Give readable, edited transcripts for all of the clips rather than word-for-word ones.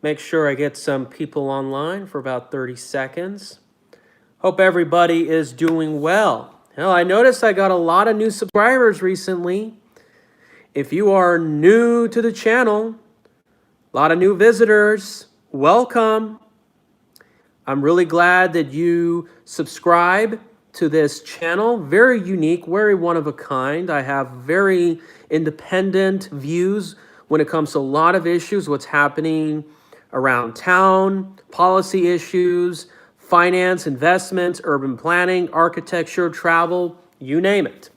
Make sure I get some people online for about 30 seconds. Hope everybody is doing well. Well, I noticed I got a lot of new subscribers recently. If you are new to the channel, a lot of new visitors, welcome. I'm really glad that you subscribe to this channel. Very unique, very one of a kind. I have very independent views when it comes to a lot of issues, what's happening around town, policy issues, finance, investments, urban planning, architecture, travel, you name it.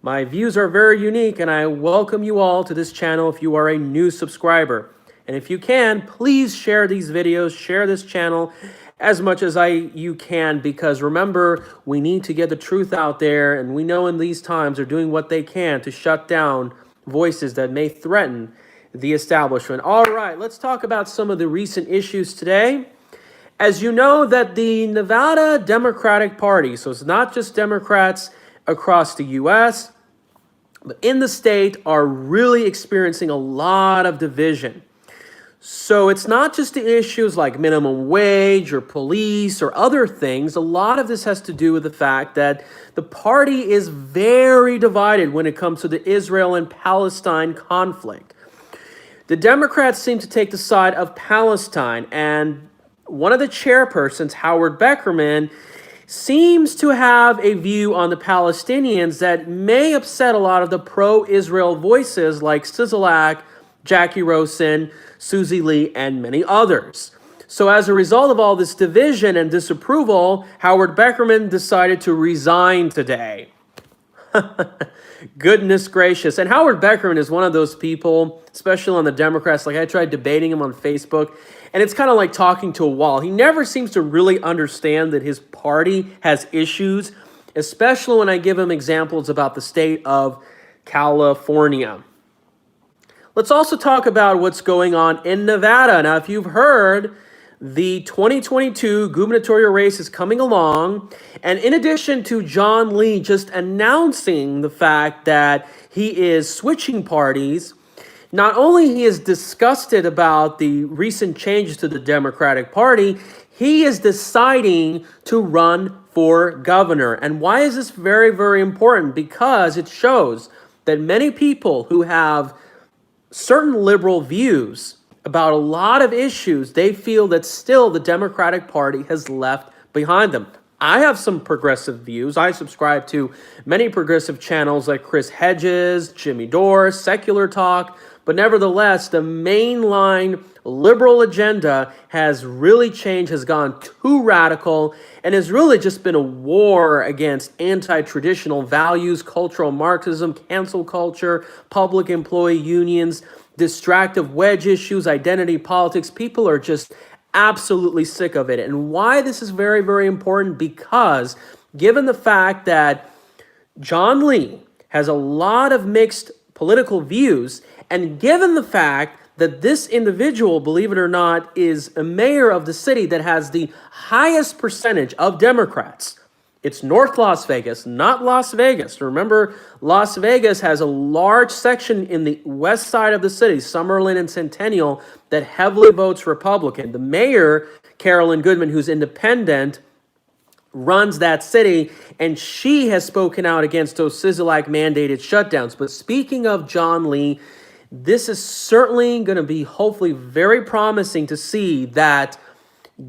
My views are very unique, and I welcome you all to this channel if you are a new subscriber. And if you can, please share these videos, share this channel as much as you can, because remember, we need to get the truth out there, and we know in these times they're doing what they can to shut down voices that may threaten the establishment. All right, let's talk about some of the recent issues today. As you know, that the Nevada Democratic Party, so it's not just Democrats across the U.S., but in the state, are really experiencing a lot of division. So it's not just the issues like minimum wage or police or other things. A lot of this has to do with the fact that the party is very divided when it comes to the Israel and Palestine conflict. The Democrats seem to take the side of Palestine, and one of the chairpersons, Howard Beckerman, seems to have a view on the Palestinians that may upset a lot of the pro-Israel voices like Sisolak, Jackie Rosen, Susie Lee, and many others. So as a result of all this division and disapproval, Howard Beckerman decided to resign today. Goodness gracious. And Howard Beckerman is one of those people, especially on the Democrats, like I tried debating him on Facebook, and it's kind of like talking to a wall. He never seems to really understand that his party has issues, especially when I give him examples about the state of California. Let's also talk about what's going on in Nevada. Now, if you've heard, the 2022 gubernatorial race is coming along. And in addition to John Lee just announcing the fact that he is switching parties, not only he is disgusted about the recent changes to the Democratic Party, he is deciding to run for governor. And why is this very, very important? Because it shows that many people who have certain liberal views about a lot of issues, they feel that still the Democratic Party has left behind them. I have some progressive views. I subscribe to many progressive channels like Chris Hedges, Jimmy Dore, Secular Talk, but nevertheless, the mainline liberal agenda has really changed, has gone too radical, and has really just been a war against anti-traditional values, cultural Marxism, cancel culture, public employee unions, distractive wedge issues, identity politics. People are just absolutely sick of it. And why this is very, very important, because given the fact that John Lee has a lot of mixed political views, and given the fact that this individual, believe it or not, is a mayor of the city that has the highest percentage of Democrats. It's North Las Vegas, not Las Vegas. Remember, Las Vegas has a large section in the west side of the city, Summerlin and Centennial, that heavily votes Republican. The mayor, Carolyn Goodman, who's independent, runs that city, and she has spoken out against those Sisolak mandated shutdowns. But speaking of John Lee, this is certainly going to be hopefully very promising to see that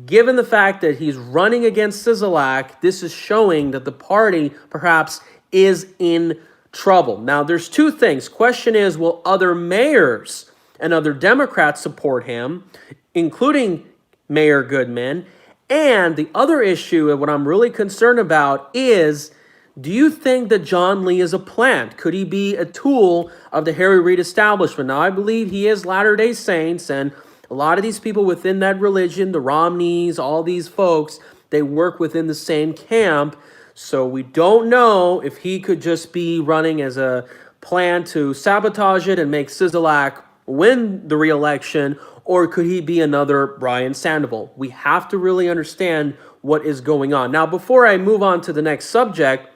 given the fact that he's running against Sisolak, this is showing that the party perhaps is in trouble. Now, there's two things. Question is, will other mayors and other Democrats support him, including Mayor Goodman? And the other issue, and what I'm really concerned about, is do you think that John Lee is a plant? Could he be a tool of the Harry Reid establishment? Now, I believe he is Latter-day Saints, and a lot of these people within that religion, the Romneys, all these folks, they work within the same camp. So we don't know if he could just be running as a plan to sabotage it and make Sisolak win the re-election, or could he be another Brian Sandoval? We have to really understand what is going on. Now, before I move on to the next subject,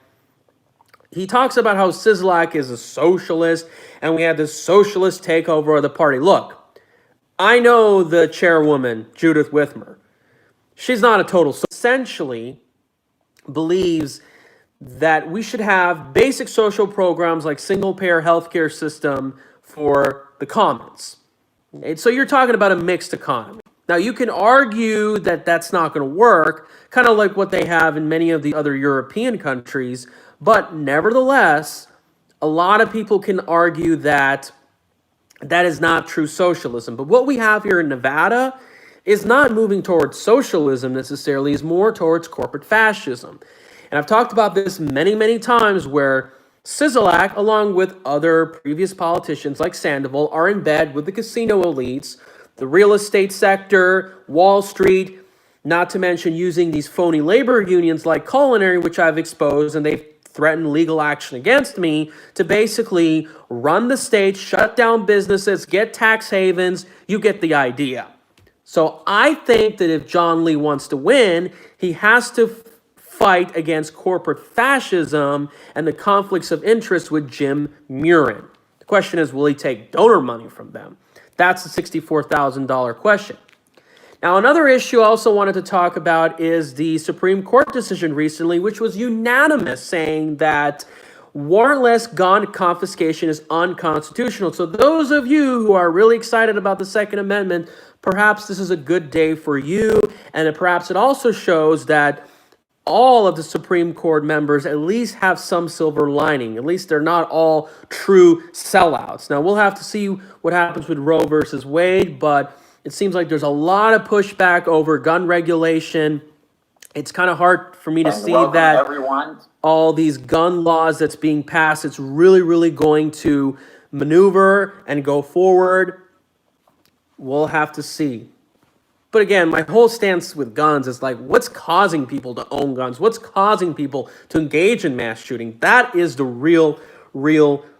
he talks about how Sisolak is a socialist and we had this socialist takeover of the party. Look, I know the chairwoman, Judith Whitmer. She's not a total. So essentially believes that we should have basic social programs like single-payer healthcare system for the commons. And so you're talking about a mixed economy. Now, you can argue that that's not going to work, kind of like what they have in many of the other European countries, but nevertheless, a lot of people can argue that that is not true socialism. But what we have here in Nevada is not moving towards socialism necessarily, is more towards corporate fascism. And I've talked about this many, many times where Sisolak, along with other previous politicians like Sandoval, are in bed with the casino elites, the real estate sector, Wall Street, not to mention using these phony labor unions like Culinary, which I've exposed, and they've threatened legal action against me to basically run the state, shut down businesses, get tax havens. You get the idea. So I think that if John Lee wants to win, he has to fight against corporate fascism and the conflicts of interest with Jim Murren. The question is, will he take donor money from them? That's the $64,000 question. Now, another issue I also wanted to talk about is the Supreme Court decision recently, which was unanimous, saying that warrantless gun confiscation is unconstitutional. So those of you who are really excited about the Second Amendment, perhaps this is a good day for you, and perhaps it also shows that all of the Supreme Court members at least have some silver lining. At least they're not all true sellouts. Now, we'll have to see what happens with Roe versus Wade, but it seems like there's a lot of pushback over gun regulation. It's kind of hard for me to see that everyone. All these gun laws that's being passed, it's really, really going to maneuver and go forward. We'll have to see. But again, my whole stance with guns is like, what's causing people to own guns? What's causing people to engage in mass shooting? That is the real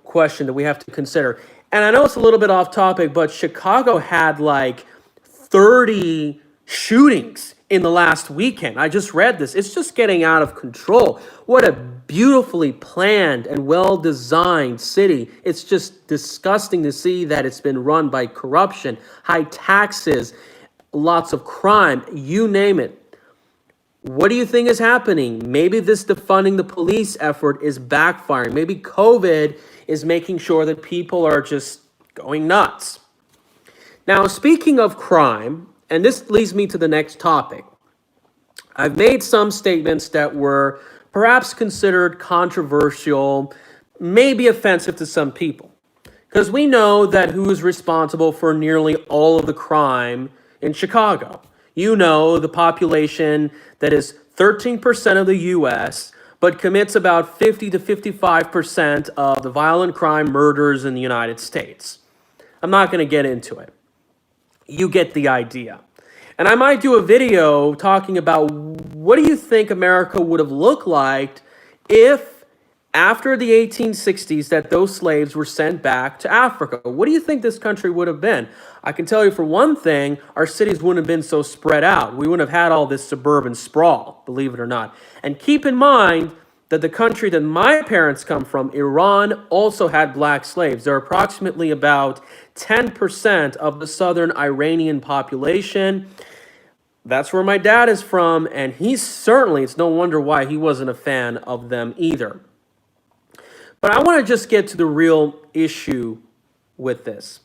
question that we have to consider. And I know it's a little bit off topic, but Chicago had like 30 shootings in the last weekend. I just read this. It's just getting out of control. What a beautifully planned and well-designed city. It's just disgusting to see that it's been run by corruption, high taxes, lots of crime, you name it. What do you think is happening? Maybe this defunding the police effort is backfiring. Maybe COVID is making sure that people are just going nuts. Now, speaking of crime, and this leads me to the next topic. I've made some statements that were perhaps considered controversial, maybe offensive to some people. Because we know that who is responsible for nearly all of the crime in Chicago. You know, the population that is 13% of the U.S., but commits about 50 to 55% of the violent crime murders in the United States. I'm not going to get into it. You get the idea. And I might do a video talking about what do you think America would have looked like if after the 1860s that those slaves were sent back to Africa. What do you think this country would have been? I can tell you for one thing, our cities wouldn't have been so spread out. We wouldn't have had all this suburban sprawl, believe it or not. And keep in mind that the country that my parents come from, Iran, also had black slaves. There are approximately about 10% of the southern Iranian population. That's where my dad is from, and it's no wonder why he wasn't a fan of them either. But I want to just get to the real issue with this.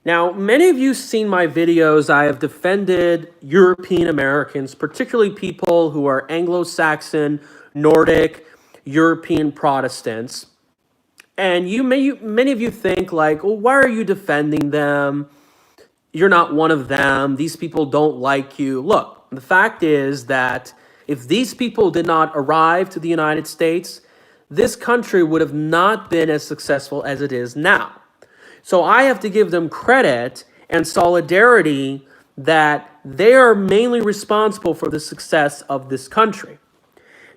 Now, many of you have seen my videos. I have defended European Americans, particularly people who are Anglo-Saxon, Nordic, European Protestants. And many of you think like, well, why are you defending them? You're not one of them. These people don't like you. Look, the fact is that if these people did not arrive to the United States, this country would have not been as successful as it is now. So I have to give them credit and solidarity that they are mainly responsible for the success of this country.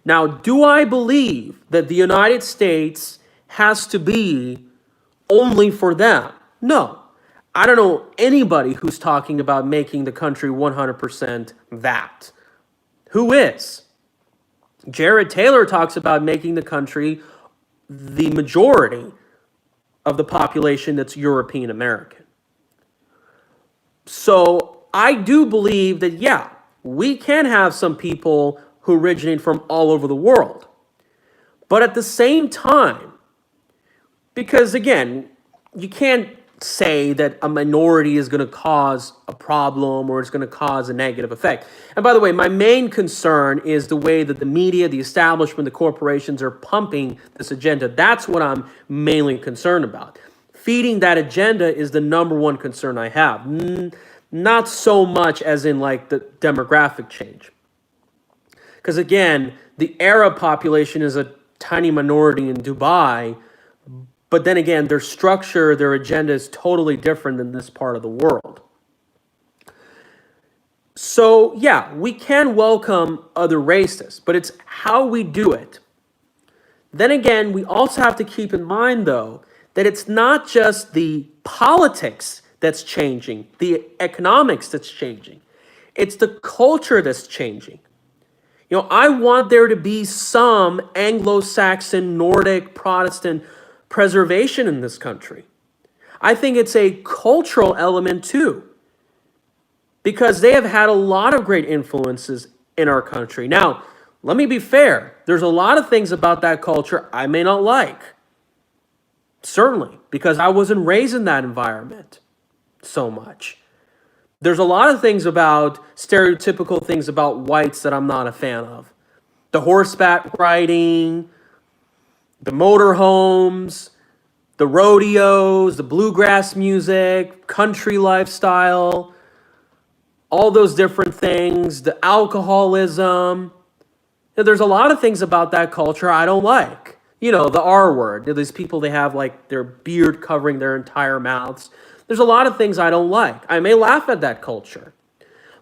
Now, do I believe that the United States has to be only for them? No. I don't know anybody who's talking about making the country 100% that. Who is? Jared Taylor talks about making the country the majority of the population that's European American. So I do believe that, yeah, we can have some people who originate from all over the world. But at the same time, because again, you can't say that a minority is going to cause a problem or it's going to cause a negative effect. And by the way, my main concern is the way that the media, the establishment, the corporations are pumping this agenda. That's what I'm mainly concerned about. Feeding that agenda is the number one concern I have. Not so much as in like the demographic change. Because again, the Arab population is a tiny minority in Dubai, but then again, their structure, their agenda is totally different than this part of the world. So yeah, we can welcome other races, but it's how we do it. Then again, we also have to keep in mind, though, that it's not just the politics that's changing, the economics that's changing. It's the culture that's changing. You know, I want there to be some Anglo-Saxon, Nordic, Protestant preservation in this country. I think it's a cultural element too, because they have had a lot of great influences in our country. Now, let me be fair. There's a lot of things about that culture I may not like. Certainly, because I wasn't raised in that environment so much. There's a lot of things about, stereotypical things about whites that I'm not a fan of. The horseback riding, the motorhomes, the rodeos, the bluegrass music, country lifestyle, all those different things, the alcoholism. There's a lot of things about that culture I don't like. You know, the R word. These people, they have like their beard covering their entire mouths. There's a lot of things I don't like. I may laugh at that culture.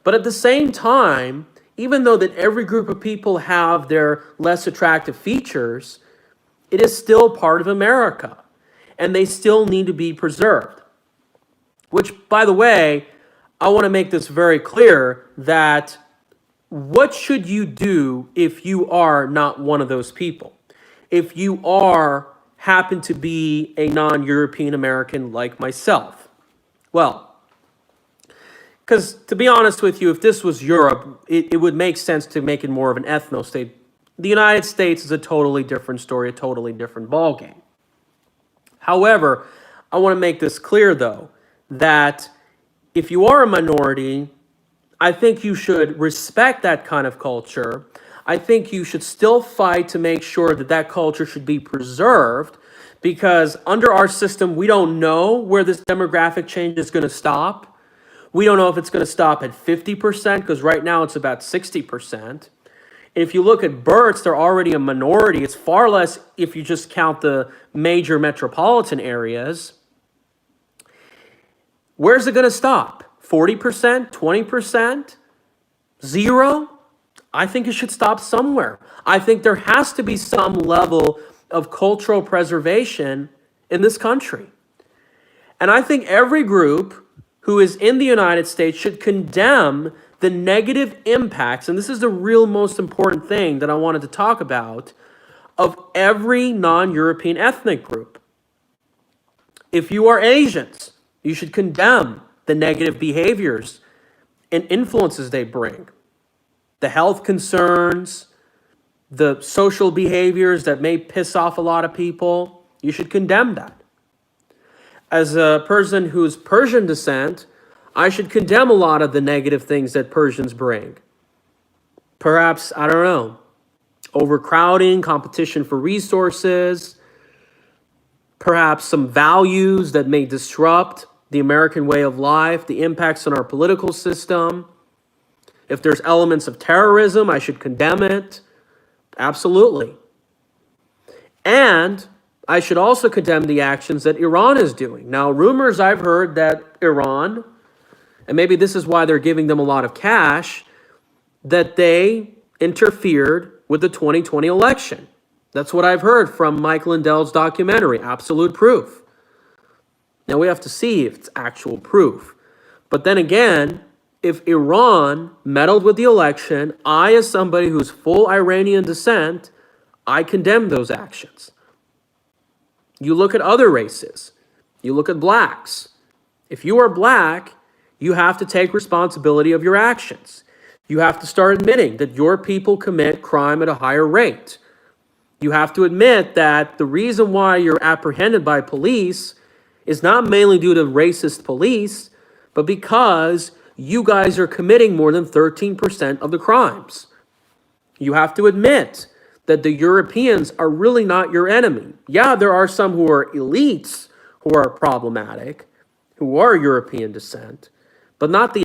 But at the same time, even though that every group of people have their less attractive features, it is still part of America. And they still need to be preserved. Which, by the way, I want to make this very clear that what should you do if you are not one of those people? If you happen to be a non-European American like myself? Well, because to be honest with you, if this was Europe, it would make sense to make it more of an ethno-state. The United States is a totally different story, a totally different ballgame. However, I want to make this clear, though, that if you are a minority, I think you should respect that kind of culture. I think you should still fight to make sure that that culture should be preserved, because under our system, we don't know where this demographic change is going to stop. We don't know if it's going to stop at 50%, because right now it's about 60%. If you look at births, they're already a minority. It's far less if you just count the major metropolitan areas. Where's it going to stop? 40%? 20%? Zero? I think it should stop somewhere. I think there has to be some level of cultural preservation in this country. And I think every group who is in the United States should condemn the negative impacts, and this is the real most important thing that I wanted to talk about, of every non-European ethnic group. If you are Asians, you should condemn the negative behaviors and influences they bring. The health concerns, the social behaviors that may piss off a lot of people, you should condemn that. As a person who's Persian descent, I should condemn a lot of the negative things that Persians bring. Perhaps, I don't know, overcrowding, competition for resources, perhaps some values that may disrupt the American way of life, the impacts on our political system. If there's elements of terrorism, I should condemn it. Absolutely. And I should also condemn the actions that Iran is doing. Now, rumors I've heard that Iran, and maybe this is why they're giving them a lot of cash, that they interfered with the 2020 election. That's what I've heard from Mike Lindell's documentary, Absolute Proof. Now, we have to see if it's actual proof. But then again, if Iran meddled with the election, I, as somebody who's full Iranian descent, I condemn those actions. You look at other races. You look at blacks. If you are black, You have to take responsibility of your actions. You have to start admitting that your people commit crime at a higher rate. You have to admit that the reason why you're apprehended by police is not mainly due to racist police, but because you guys are committing more than 13% of the crimes. You have to admit that the Europeans are really not your enemy. Yeah, there are some who are elites who are problematic, who are European descent, but not the